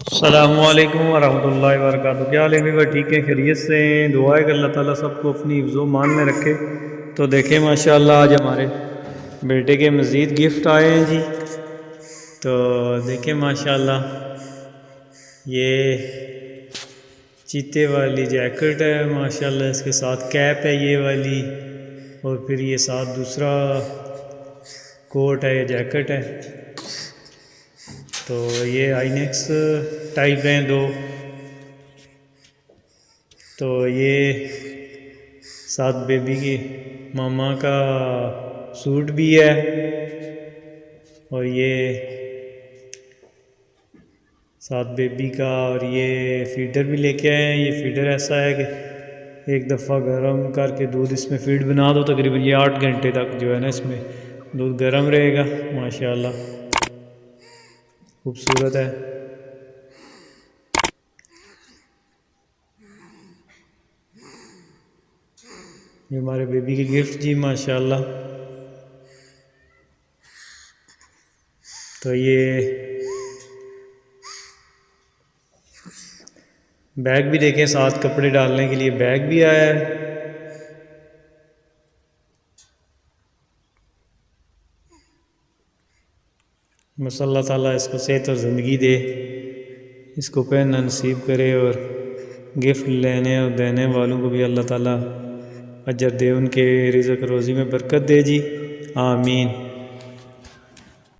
السلام علیکم ورحمۃ اللہ وبرکاتہ۔ کیا حال ہے میرے؟ ٹھیک ہے، خیریت سے ہیں؟ دعا ہے کہ اللہ تعالیٰ سب کو اپنی حفظ و مان میں رکھے۔ تو دیکھیں ماشاءاللہ آج ہمارے بیٹے کے مزید گفٹ آئے ہیں جی۔ تو دیکھیں ماشاءاللہ یہ چیتے والی جیکٹ ہے ماشاءاللہ، اس کے ساتھ کیپ ہے یہ والی، اور پھر یہ ساتھ دوسرا کوٹ ہے، یہ جیکٹ ہے۔ تو یہ آئینیکس ٹائپ ہیں دو۔ تو یہ ساتھ بیبی کی ماما کا سوٹ بھی ہے، اور یہ ساتھ بیبی کا، اور یہ فیڈر بھی لے کے آئے ہیں۔ یہ فیڈر ایسا ہے کہ ایک دفعہ گرم کر کے دودھ اس میں فیڈ بنا دو، تقریباً یہ 8 گھنٹے تک جو ہے نا اس میں دودھ گرم رہے گا ماشاءاللہ، خوبصورت ہے۔ یہ ہمارے بیبی کی گفٹ جی ماشاءاللہ۔ تو یہ بیگ بھی دیکھیں، ساتھ کپڑے ڈالنے کے لیے بیگ بھی آیا ہے۔ بس اللہ تعالیٰ اس کو صحت اور زندگی دے، اس کو پہننا نصیب کرے، اور گفٹ لینے اور دینے والوں کو بھی اللہ تعالیٰ اجر دے، ان کے رزق روزی میں برکت دے جی، آمین۔